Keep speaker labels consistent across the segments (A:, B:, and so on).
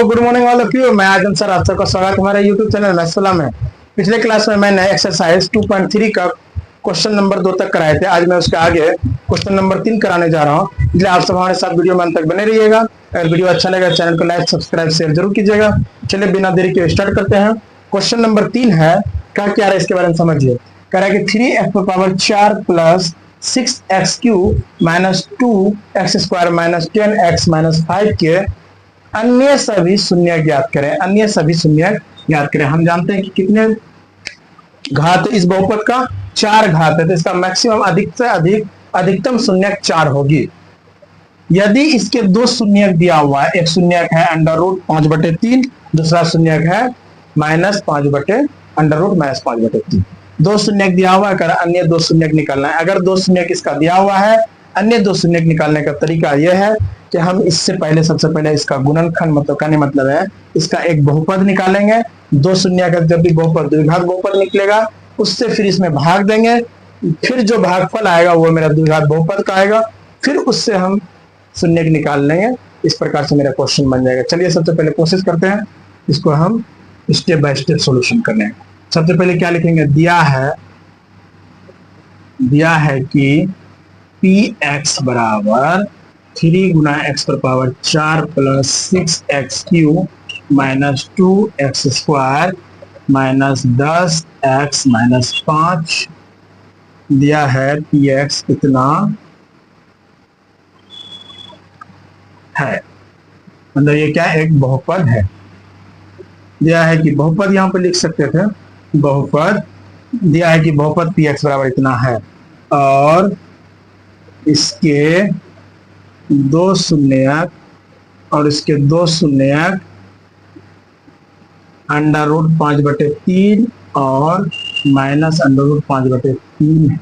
A: Good morning all of you. मैं आजम sir, आप सबका स्वागत हमारे यूट्यूब चैनल मैथ्सला में। पिछले क्लास में मैंने एक्सरसाइज 2.3 का क्वेश्चन नंबर 2 तक कराए थे। आज मैं उसके आगे क्वेश्चन नंबर 3 कराने जा रहा हूँ, इसलिए आप सब हमारे साथ वीडियो में अंत तक बने रहिएगा। अगर वीडियो अच्छा लगे चैनल को लाइक सब्सक्राइब शेयर जरूर कीजिएगा। चलिए बिना देरी के स्टार्ट करते हैं। क्वेश्चन नंबर 3 है, क्या क्या है इसके बारे में समझिए। कह रहा है कि 3x⁴ plus 6x³ minus 2x² minus 10x minus 5 के अन्य सभी शून्य ज्ञात करें। अन्य सभी शून्य ज्ञात करें। हम जानते हैं कि कितने घात इस बहुपद का 4 घात है, तो इसका मैक्सिमम अधिक से अधिक अधिकतम शून्य 4 होगी। यदि इसके दो शून्य दिया हुआ है, एक शून्य है √5/3, दूसरा शून्य है -5/√-5/3। दो शून्य दिया हुआ है, अन्य दो शून्य निकालना है। अगर दो शून्य किसका दिया हुआ है, अन्य दो शून्य निकालने का तरीका यह है कि हम इससे पहले सबसे पहले इसका गुणनखंड मतलब है इसका एक बहुपद निकालेंगे। दो शून्य का जब भी बहुपद द्विघात बहुपद निकलेगा उससे फिर इसमें भाग देंगे, फिर जो भागफल आएगा वो मेरा द्विघात बहुपद का आएगा, फिर उससे हम शून्य निकाल लेंगे। इस प्रकार से मेरा क्वेश्चन बन जाएगा। चलिए सबसे पहले कोशिश करते हैं, इसको हम स्टेप बाय स्टेप सॉल्यूशन करने हैं। सबसे पहले क्या लिखेंगे, दिया है कि px बराबर 3 × x⁴ plus 6x³ minus 2x² minus 10x minus 5 दिया है। px कितना है, मतलब ये क्या एक बहुपद है। दिया है कि बहुपद यहाँ पे लिख सकते थे, बहुपद दिया है कि बहुपद px बराबर इतना है और इसके दो शून्यक और इसके दो शून्यक √5/3 और -√5/3 है।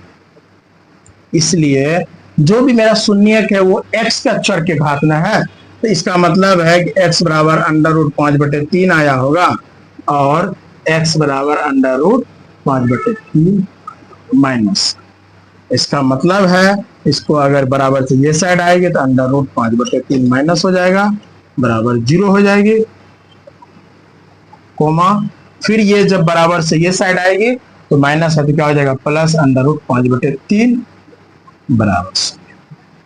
A: इसलिए जो भी मेरा शून्यक है वो x के अक्षर के घात में है, तो इसका मतलब है कि x बराबर √5/3 आया होगा और x बराबर √5/3 माइनस। इसका मतलब है इसको अगर बराबर से ये साइड आएगी तो √5/3 माइनस हो जाएगा, बराबर 0 हो जाएगी, कोमा। फिर ये जब बराबर से ये साइड आएगी तो माइनस है तो क्या हो जाएगा, प्लस √5/3 बराबर।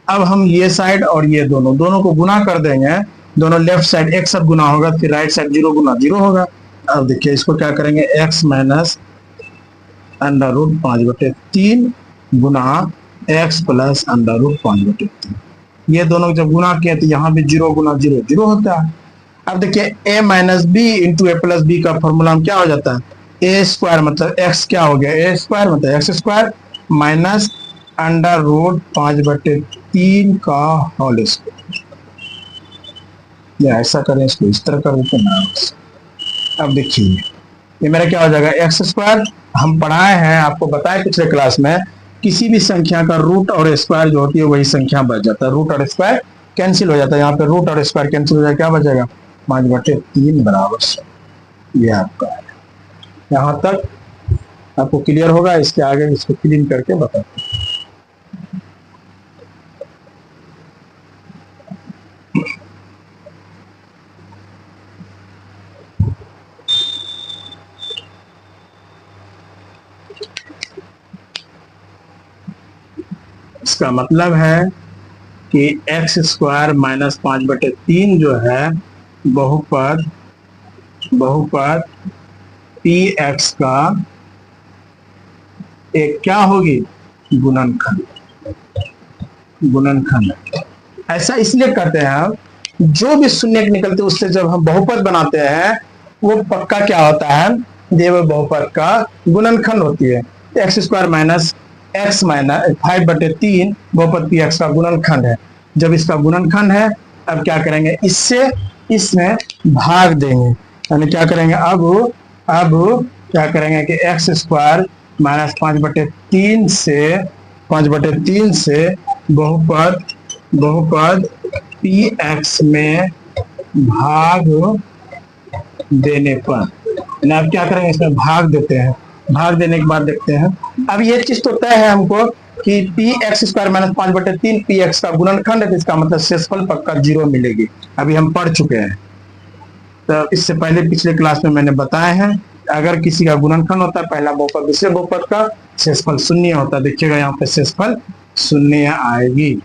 A: अब हम ये साइड और ये दोनों को गुना कर देंगे। दोनों लेफ्ट साइड एक साथ गुना होगा, फिर राइट साइड 0 × 0 होगा। अब देखिए इसको क्या करेंगे, x माइनस √5/3 गुना x प्लस √5/3। ये दोनों जब गुना किए तो यहाँ भी 0 × 0 0 होता है। अब देखिए a minus b into a plus b का फॉर्मूला क्या हो जाता है, a² मतलब x क्या हो गया, a² मतलब x² माइनस √5/3 का होल स्क्वायर। या ऐसा करें, इसको इस तरह कर देते हैं। अब देखिए ये मेरा क्या हो जाएगा, x²। हम पढ़ाए हैं, आपको बताए पिछले क्लास में, किसी भी संख्या का रूट और स्क्वायर जो होती है वही संख्या बच जाता है। रूट और स्क्वायर कैंसिल हो जाता है, यहाँ पे रूट और स्क्वायर कैंसिल हो जाएगा, क्या बचेगा 5/3 बराबर। ये आपका है। यहाँ तक आपको क्लियर होगा, इसके आगे इसको क्लीन करके बताते हैं। इसका मतलब है कि x² माइनस 5/3 जो है बहुपद px का एक क्या होगी, गुणनखंड। ऐसा इसलिए करते हैं, जो भी शून्य निकलते हैं उससे जब हम बहुपद बनाते हैं वो पक्का क्या होता है, देव बहुपद का गुणनखंड होती है। x² माइनस x माइनस 5/3 बहुपद px का गुणनखंड है। जब इसका गुणनखंड है, अब क्या करेंगे, इससे इसमें भाग देंगे, यानी क्या करेंगे, अब क्या करेंगे कि x² माइनस 5/3 से बहुपद px में भाग देने पर, अब क्या करेंगे, इसमें भाग देते हैं। भाग देने के बाद देखते हैं, अब ये चीज तो तय है हमको कि px² माइनस 5/3 px का गुणनखंड है, इसका मतलब शेषफल पक्का 0 मिलेगी। अभी हम पढ़ चुके हैं। तो इससे पहले पिछले क्लास में मैंने बताए हैं, अगर किसी का गुणनखंड होता है पहला बहुपद दूसरे बहुपद का, शेषफल शून्य होता है। देखिएगा यहाँ पे शेषफल शून्य आएगी।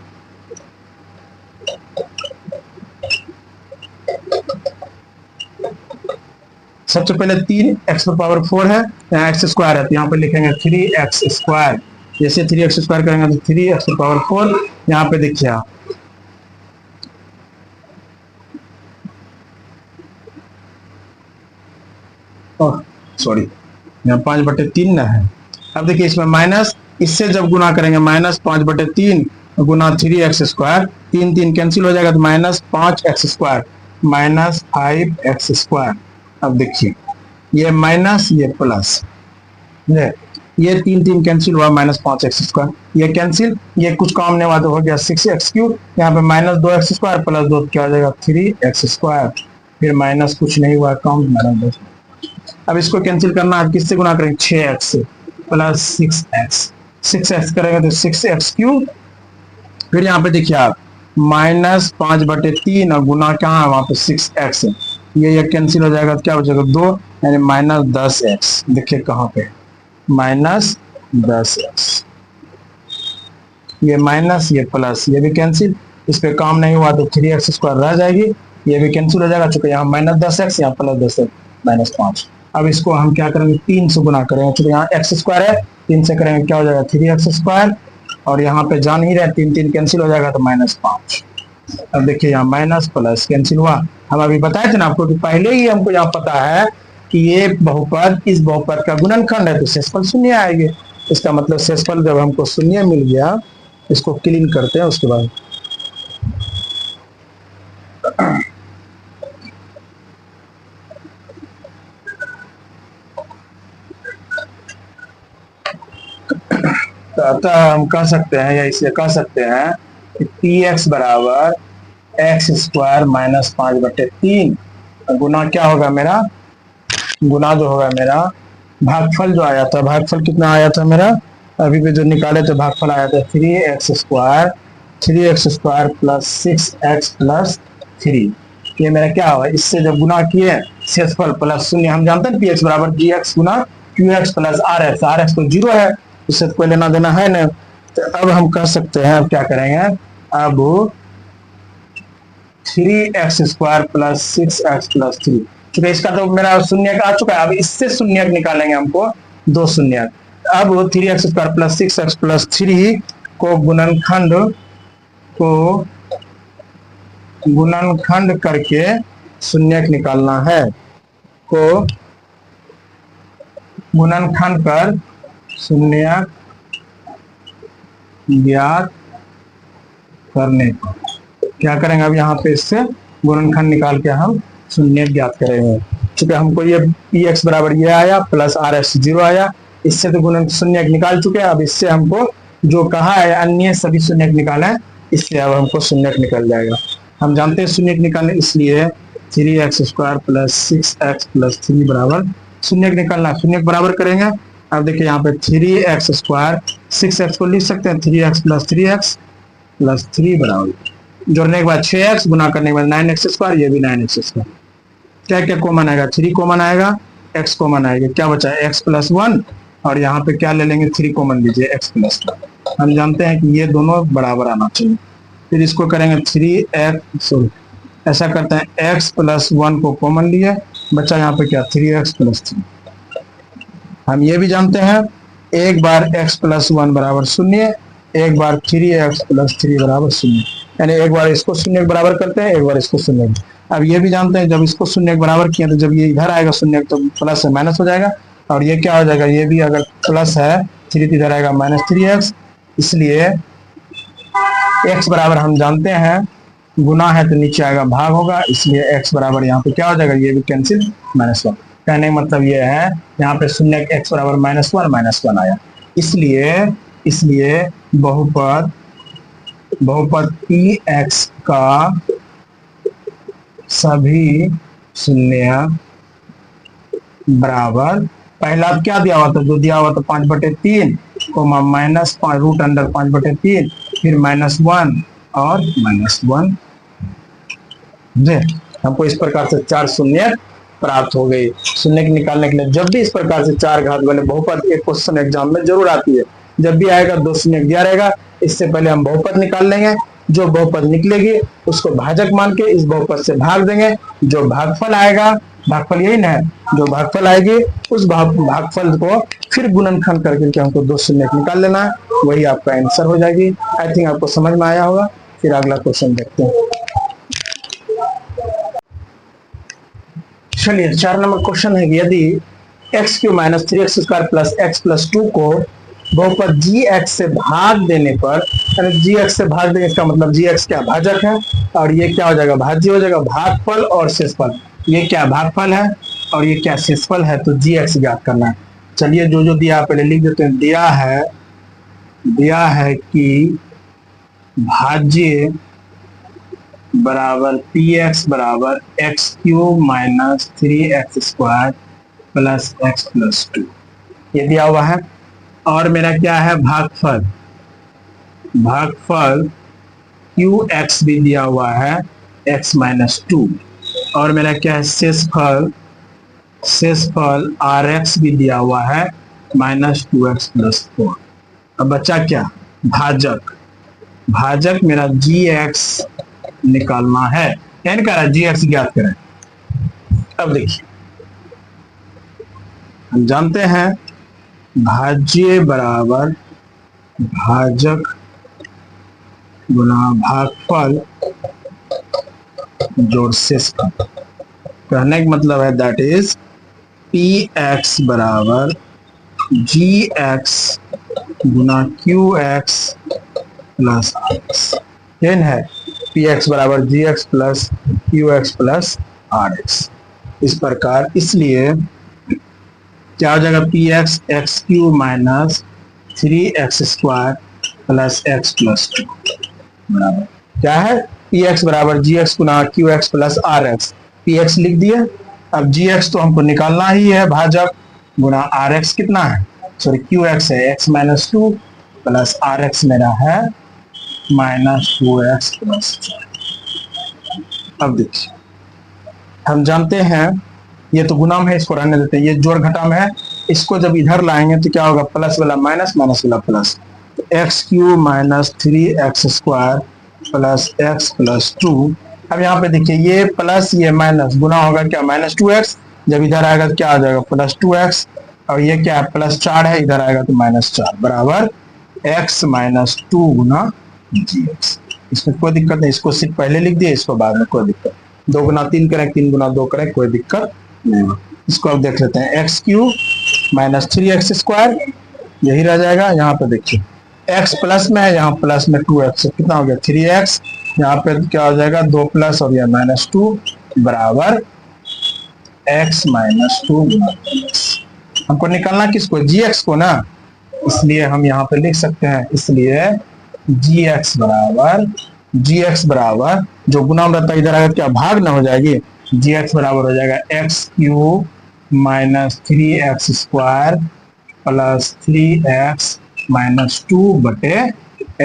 A: सबसे पहले 3x⁴ है, यहाँ x स्क्वायर है तो यहाँ पे लिखेंगे 3x²। जैसे 3x² करेंगे तो 3x⁴, यहाँ पे देखिए आप सॉरी यहाँ 5/3 ना है। अब देखिए इसमें माइनस, इससे जब गुना करेंगे -5/3 गुना 3x², 3 कैंसिल हो जाएगा तो -5x² -5x²। अब देखिए ये माइनस ये प्लस, ये 3 कैंसिल हुआ -5x², ये कैंसिल, ये कुछ काम नहीं हुआ तो हो गया 6x3। यहाँ पे -2x² प्लस 2 क्या हो जाएगा 3x², फिर माइनस कुछ नहीं हुआ काउंट -2। अब इसको कैंसिल करना है, किससे गुना करेंगे 6x से प्लस 6x करेंगे तो 6x3। फिर यहाँ पे देखिए आप -5/3 और गुना कहाँ है वहां पे 6x, ये कैंसिल हो जाएगा तो क्या बचेगा 2 यानी -10x। देखिए कहाँ पे -10x, ये माइनस ये प्लस, ये भी कैंसिल, इस पे काम नहीं हुआ तो 3x² रह जाएगी, ये भी कैंसिल हो जाएगा चूंकि यहाँ -10x यहाँ +10x -5। अब इसको हम क्या करेंगे 3 से गुना करेंगे, चूंकि यहाँ x² है 3 से करेंगे क्या हो जाएगा 3x², और यहाँ पे जान ही रहे 3 कैंसिल हो जाएगा तो -5। अब देखिए यहाँ माइनस प्लस कैंसिल हुआ। हम अभी बताए थे ना आपको कि पहले ही हमको यहाँ पता है कि ये बहुपद इस बहुपद का गुणनखंड है तो शेषफल शून्य आएगी। इसका मतलब शेषफल जब हमको शून्य मिल गया, इसको क्लीन करते हैं उसके बाद। तो अतः हम कह सकते हैं या इसे कह सकते हैं कि px बराबर x² -5/3 गुना क्या होगा मेरा, गुना जो होगा मेरा भागफल जो आया था, भागफल कितना आया था मेरा अभी भी जो निकाले थे भागफल आया था 3x² प्लस 6x प्लस 3। ये मेरा क्या होगा, इससे जब गुना किए शेषफल प्लस शून्य, हम जानते हैं px बराबर gx गुना qx प्लस rx, rx तो 0 है, इससे तो कोई लेना देना है ना। तो अब हम कह सकते हैं, अब क्या करेंगे, अब 3x² प्लस 6x प्लस 3, क्योंकि इसका तो मेरा शून्य आ चुका है, अब इससे शून्य निकालेंगे हमको 2 शून्य। अब 3x² प्लस 6x प्लस 3 को गुणनखंड करके शून्य निकालना है, को गुणनखंड कर शून्य ज्ञात करने को क्या करेंगे, अब यहाँ पे इससे गुणनखंड निकाल के हम शून्य ज्ञात करेंगे। चूंकि हमको ये px बराबर ये आया प्लस rx 0 आया, इससे तो गुणन शून्य निकाल चुके हैं। अब इससे हमको जो कहा है अन्य सभी शून्य निकाले, इसलिए अब हमको शून्य निकल जाएगा। हम जानते हैं शून्य निकालने, इसलिए 3x² प्लस 6x प्लस 3 बराबर शून्य निकालना, शून्य बराबर करेंगे। अब देखिए यहाँ पे 3x², 6x को लिख सकते हैं 3x प्लस 3x प्लस 3 बराबर, जोड़ने के बाद 6x गुना करने के बाद 9x², ये भी 9x²। क्या क्या कॉमन आएगा, 3 कॉमन आएगा, x कॉमन आएगा, क्या बचा है x प्लस 1, और यहाँ पे क्या ले लेंगे 3 कॉमन लीजिए x प्लस 1। हम जानते हैं कि ये दोनों बराबर आना चाहिए। फिर इसको करेंगे 3x, ऐसा करते हैं x प्लस 1 को कॉमन लिए, बचा यहाँ पे क्या 3x प्लस 3। हम ये भी जानते हैं एक बार x प्लस 1 बराबर 0, एक बार 3x प्लस 3 बराबर 0, यानी एक बार इसको शून्य बराबर करते हैं, एक बार इसको शून्य। अब ये भी जानते हैं जब इसको शून्य बराबर किया तो जब ये इधर आएगा शून्य तो प्लस से माइनस हो जाएगा, और ये क्या हो जाएगा, ये भी अगर प्लस है 3 इधर आएगा -3x, इसलिए x बराबर हम जानते हैं गुना है तो नीचे आएगा भाग होगा, इसलिए x बराबर यहाँ पे क्या हो जाएगा, ये भी कैंसिल -1। कहने का मतलब ये है यहाँ पे शून्य x बराबर -1 आया, इसलिए बहुपद px का सभी शून्य बराबर, पहला क्या दिया हुआ था, जो दिया हुआ था 5/3 -5√5/3, फिर -1 और -1। हमको इस प्रकार से 4 शून्य प्राप्त हो गई। शून्य निकालने के लिए जब भी इस प्रकार से 4 घात वाले बहुपद एक क्वेश्चन एग्जाम में जरूर आती है, जब भी आएगा 2 शून्य दिया रहेगा, इससे पहले हम बहुपद निकाल लेंगे। जो बहुपद निकलेगी उसको भाजक मान के इस बहुपद से भाग देंगे। जो भागफल आएगा, भागफल यही ना है, जो भागफल आएगी उस भागफल को फिर गुणनखंड करके हमको 2 शून्य निकाल लेना है, वही आपका आंसर हो जाएगी। आई थिंक आपको समझ में आया होगा। फिर अगला क्वेश्चन देखते हैं। चलिए 4 नंबर क्वेश्चन है कि यदि x q minus 3x² plus x plus 2 को बहुपद जी एक्स से भाग देने पर, जी एक्स से भाग देने इसका मतलब जी एक्स क्या भाजक है और ये क्या हो जाएगा, भाज्य हो जाएगा। भागफल और शेषफल, ये क्या भागफल है और ये क्या शेषफल है, तो जी एक्स ज्ञात करना है। चलिए जो जो दिया पहले लिख देते हैं। दिया है कि भाज्य बराबर पी एक्स बराबर x cube minus 3x² plus x plus 2, ये दिया हुआ है। और मेरा क्या है, भागफल क्यू एक्स भी दिया हुआ है x माइनस 2, और मेरा क्या है, शेषफल आर एक्स भी दिया हुआ है माइनस 2x प्लस 4। अब बच्चा क्या, भाजक मेरा जी एक्स निकालना है, यानी कह रहा है जी एक्स ज्ञात करें। अब देखिए हम जानते हैं भाज्य बराबर भाजक गुना भागफल जोड़ शेषफल। कहने का मतलब है दैट इज पी एक्स बराबर जी एक्स गुना क्यू एक्स प्लस एक्स, है पी एक्स बराबर g x plus q x plus are x. इस प्रकार, इसलिए क्या हो जाएगा, p x x q minus 3x² plus x plus 2 बराबर क्या है, पी एक्स बराबर जी एक्स गुना q x plus are x. P x लिख दिए। अब जी एक्स तो हमको निकालना ही है, भाजक गुना आर एक्स कितना है, सॉरी क्यू एक्स है x minus 2 plus are X मेरा है माइनस 2x प्लस 4। अब देखिए हम जानते हैं ये तो गुना में है, इसको रहने देते हैं, ये जोड़ घटा में है। इसको जब इधर लाएंगे तो क्या होगा, प्लस वाला माइनस, माइनस वाला प्लस, तो x cube minus 3x² plus x plus 2। अब यहाँ पे देखिए ये प्लस ये माइनस गुना होगा क्या, माइनस 2x, जब इधर आएगा तो क्या आ जाएगा प्लस 2x, और ये क्या है प्लस 4 है, इधर आएगा तो माइनस 4 बराबर x माइनस 2 गुना जी एक्स। इसमें कोई दिक्कत नहीं, इसको सिर्फ पहले लिख दिए, इसको बाद में कोई दिक्कत, 2 गुना 3 करें, 3 गुना 2 करें, कोई दिक्कत नहीं। इसको अब देख लेते हैं, एक्स क्यू माइनस 3x², यही रह जाएगा। यहाँ पे देखिए x प्लस में है, यहाँ प्लस में 2x, कितना हो गया 3x, यहाँ पे क्या हो जाएगा 2 प्लस और यह माइनस 2 बराबर x माइनस 2 गुना x। हमको निकालना किसको, जी एक्स को ना, इसलिए हम यहाँ पे लिख सकते हैं, इसलिए जी एक्स बराबर जो गुना रहता है इधर आएगा क्या भाग ना हो जाएगी, जी एक्स बराबर हो जाएगा x cube minus 3x² plus 3x minus 2 बटे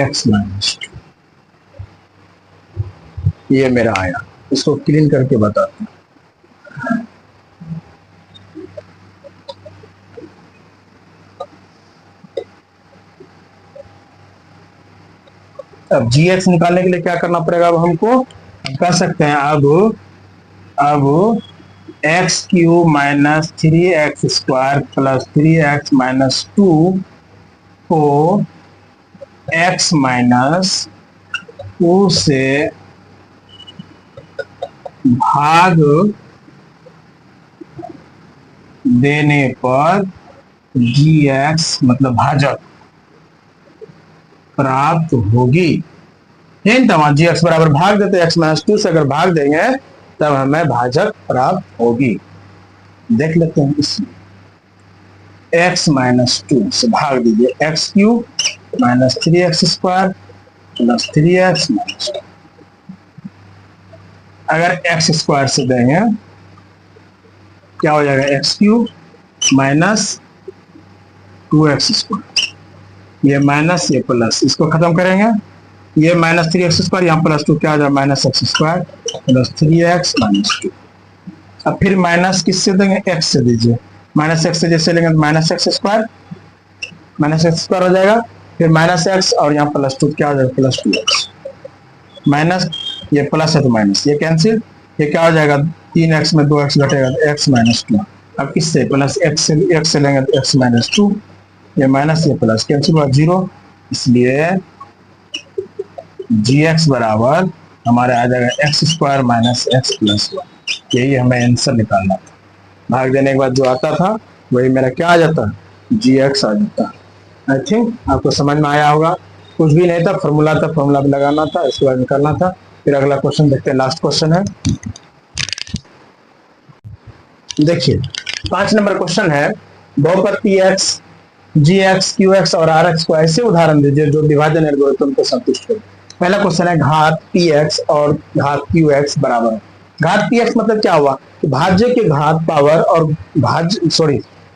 A: x माइनस 2। ये मेरा आया, इसको क्लीन करके बताते हैं। अब जी एक्स निकालने के लिए क्या करना पड़ेगा, अब हमको हम कह सकते हैं अब x cube minus 3x² plus 3x minus 2 को x माइनस 2 से भाग देने पर जी एक्स मतलब भाजक प्राप्त होगी। जी एक्स बराबर भाग देते x माइनस 2 से अगर भाग देंगे तब हमें भाजक प्राप्त होगी। देख लेते हैं, इसमें x माइनस 2 से भाग दीजिए, x cube minus 3x² plus 3x minus 2। अगर x² से देंगे क्या हो जाएगा, एक्स क्यूब माइनस 2x², ये माइनस ये प्लस, इसको खत्म करेंगे ये माइनस 3x² यहाँ +2 क्या आ जाए -x² प्लस 3x -2। अब फिर माइनस किससे देंगे, x से दीजिए, -x से जैसे लेंगे -x² हो जाएगा, फिर -x और यहाँ +2 क्या हो जाएगा +2x माइनस, ये प्लस है तो माइनस, ये कैंसिल, ये क्या हो जाएगा 3x में 2x घटेगा x -2। अब किससे प्लस x से लेंगे तो x -2, ये माइनस ये प्लस कैंसिल हुआ 0, इसलिए gx बराबर हमारे आ जाएगा x² - x + 1। यही हमें आंसर निकालना था। भाग देने के बाद जो आता था वही मेरा क्या आ जाता, gx आ जाता। आई थिंक आपको समझ में आया होगा। कुछ भी नहीं था, फॉर्मूला था, फॉर्मूला भी लगाना था, इसके बाद निकालना था। फिर अगला क्वेश्चन देखते हैं, लास्ट क्वेश्चन है। देखिए 5 नंबर क्वेश्चन है, बहुपद px, gx, qx और rx को ऐसे उदाहरण दीजिए जो विभाजन एल्गोरिथम को संतुष्ट करे। पहला क्वेश्चन है घात px और घात qx बराबर। घात px मतलब क्या हुआ कि भाज्य के घात पावर और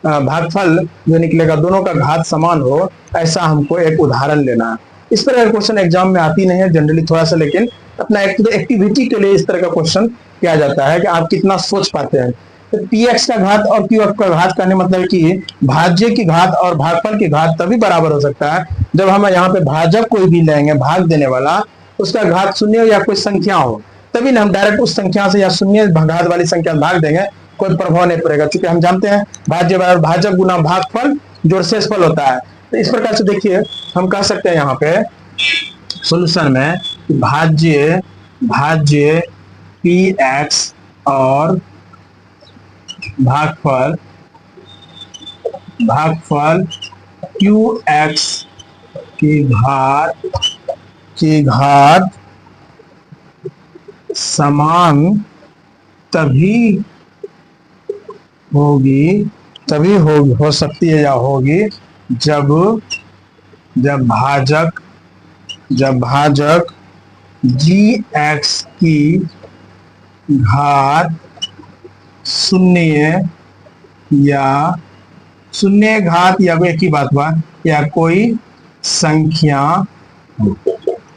A: भागफल जो निकलेगा दोनों का घात समान हो, ऐसा हमको एक उदाहरण लेना है। इस तरह का क्वेश्चन एग्जाम में आती नहीं है जनरली थोड़ा सा, लेकिन अपना एक्टिविटी के लिए इस तरह का क्वेश्चन किया जाता है कि आप कितना सोच पाते हैं। तो px का घात और qx का घात करने मतलब कि भाज्य की घात और भागफल की घात तभी बराबर हो सकता है जब हम यहाँ पे भाजक कोई भी लेंगे, भाग देने वाला, उसका घात शून्य या कोई संख्या हो, तभी ना हम डायरेक्ट उस संख्या से या शून्य घात वाली संख्या भाग देंगे, कोई प्रभाव नहीं पड़ेगा। क्योंकि हम जानते हैं भाज्य बराबर भाजक गुना भागफल जोड़ शेषफल होता है। तो इस प्रकार से देखिए हम कह सकते हैं यहाँ पे सॉल्यूशन में भाज्य px और भागफल qx की घात समान तभी हो सकती है या होगी जब भाजक gx की घात शून्य घात या एक ही बात हुआ या कोई संख्या।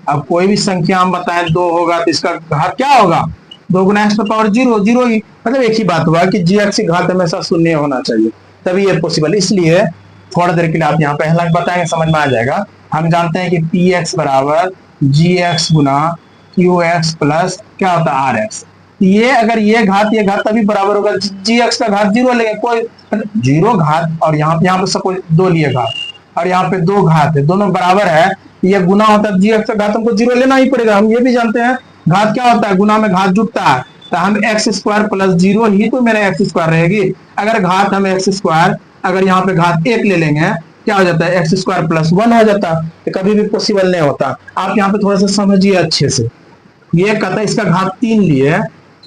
A: अब कोई भी संख्या हम बताएं 2 होगा तो इसका घात क्या होगा, 2 गुना x पावर 0 ही, मतलब एक ही बात हुआ कि gx की घात हमेशा शून्य होना चाहिए, तभी ये पॉसिबल। इसलिए थोड़ा देर के लिए आप यहाँ पे पहला बताएंगे, समझ में आ जाएगा। हम जानते हैं कि px बराबर gx गुना qx प्लस क्या होता है rx। ये अगर ये घात तभी बराबर होगा, gx का घात 0 लेंगे, कोई 0 घात और यहाँ पे सपोज 2 लिए घात और यहाँ पे 2 घात है, दोनों बराबर है, ये गुना होता है, gx का घात हमको 0 लेना ही पड़ेगा। हम ये भी जानते हैं घात क्या होता है, गुना में घात जुटता है, तो हम x² + 0 ही तो मेरा x² रहेगी। अगर घात हम x², अगर यहाँ पे घात 1 ले लेंगे क्या हो जाता है, x² + 1 हो जाता है, तो कभी भी पॉसिबल नहीं होता। आप यहाँ पे थोड़ा सा समझिए अच्छे से। ये कहता है इसका घात 3 लिए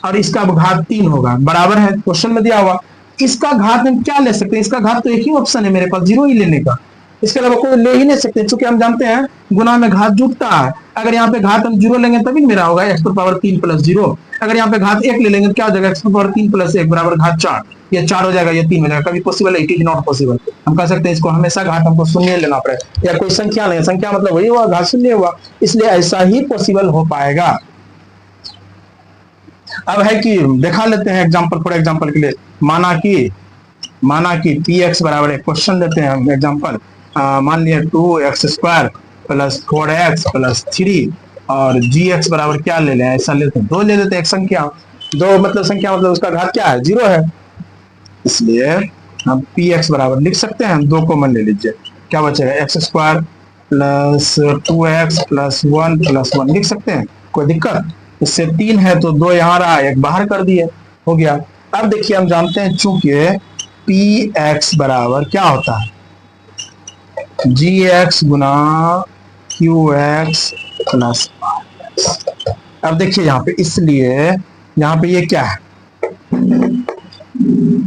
A: और इसका घात 3 होगा, बराबर है, क्वेश्चन में दिया हुआ। इसका घात हम क्या ले सकते हैं, इसका घात तो एक ही ऑप्शन है मेरे पास, 0 ही लेने का, इसके अलावा कोई ले ही नहीं सकते, क्योंकि हम जानते हैं गुना में घात जुटता है। अगर यहाँ पे घात हम 0 लेंगे तभी मेरा होगा x पावर 3 + 0। अगर यहाँ पे घात 1 ले लेंगे क्या हो जाएगा, x पावर 3 + 1 बराबर घात 4, ये 4 हो जाएगा, ये 3 हो जाएगा। कभी पॉसिबल है, इट इज नॉट पॉसिबल। हम कह सकते हैं इसको हमेशा घात हमको शून्य लेना पड़ेगा या कोई संख्या लें, संख्या मतलब वही हुआ, घात शून्य हुआ, इसलिए ऐसा ही पॉसिबल हो पाएगा। अब है कि दिखा लेते हैं एग्जांपल, फॉर एग्जांपल के लिए माना कि px बराबर एक क्वेश्चन लेते हैं हम एग्जांपल, मान लिया 2x² + 4x + 3 और gx बराबर क्या ले लें, ऐसा लेते हैं 2 ले लेते हैं, एक संख्या 2 मतलब उसका घात क्या है, 0 है, इसलिए हम px बराबर लिख सकते हैं, 2 कॉमन ले लीजिए, क्या बचेगा x² + 2x + 1 + 1 लिख सकते हैं, कोई दिक्कत। इससे 3 है तो 2 यहाँ रहा, 1 बाहर कर दिए, हो गया। अब देखिए हम जानते हैं चूंकि px बराबर क्या होता है, gx गुना qx प्लस rx। अब देखिए यहाँ पे, इसलिए यहाँ पे ये क्या है,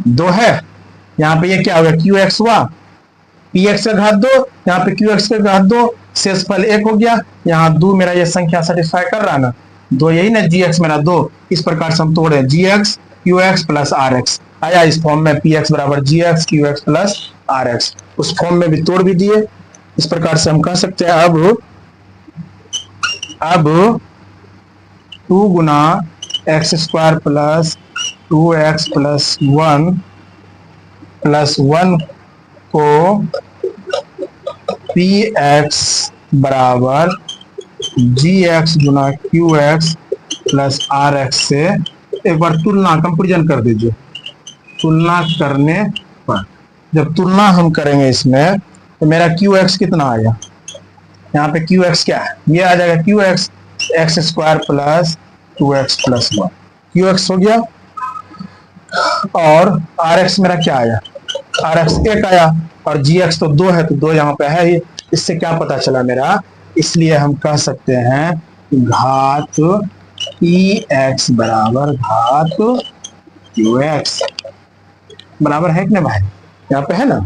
A: 2 है, यहाँ पे ये क्या होगा, qx हुआ, px का घात 2, यहाँ पे qx का घात 2, शेषफल 1 हो गया, यहाँ 2 मेरा ये संख्या सेटिस्फाई कर रहा है ना, 2 यही ना, gx मेरा 2, इस प्रकार से हम तोड़े gx qx प्लस rx आया इस फॉर्म में, px बराबर gx qx प्लस rx, उस फॉर्म में भी तोड़ भी दिए। इस प्रकार से हम कह सकते हैं अब अब 2 गुना x square plus 2x plus 1 plus 1 को px बराबर gx गुना qx प्लस rx से एक बार तुलना कंपेरिजन कर दीजिए। तुलना करने पर जब तुलना हम करेंगे इसमें तो मेरा qx कितना आएगा, यहाँ पे qx क्या है, ये आ जाएगा qx x square plus 2x plus 1, qx हो गया। और rx मेरा क्या आया, rx 1 आया और gx तो 2 है, तो 2 यहाँ पे है ही। इससे क्या पता चला मेरा, इसलिए हम कह सकते हैं घात px बराबर घात qx बराबर है कि नहीं भाई, यहाँ पे है ना।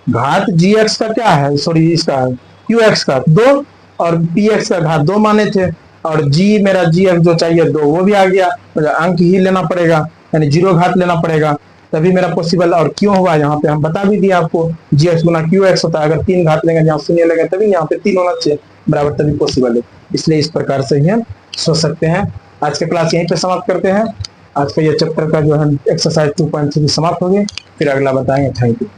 A: घात gx का क्या है, सॉरी इसका qx का 2 और px का घात 2 माने थे, और g मेरा gx जो चाहिए 2 वो भी आ गया, तो अंक ही लेना पड़ेगा, यानी 0 घात लेना पड़ेगा तभी मेरा पॉसिबल। और क्यों हुआ यहाँ पे हम बता भी दिया आपको, gx गुना qx होता है, अगर 3 घात लेंगे जहाँ 0 लेंगे तभी यहाँ पे 3 होना चाहिए बराबर, तभी पॉसिबल है। इसलिए इस प्रकार से ही हम सोच सकते हैं। आज का क्लास यहीं पे समाप्त करते हैं। आज का ये चैप्टर का जो है एक्सरसाइज 2.3 समाप्त हो गई, फिर अगला बताएंगे। Thank you.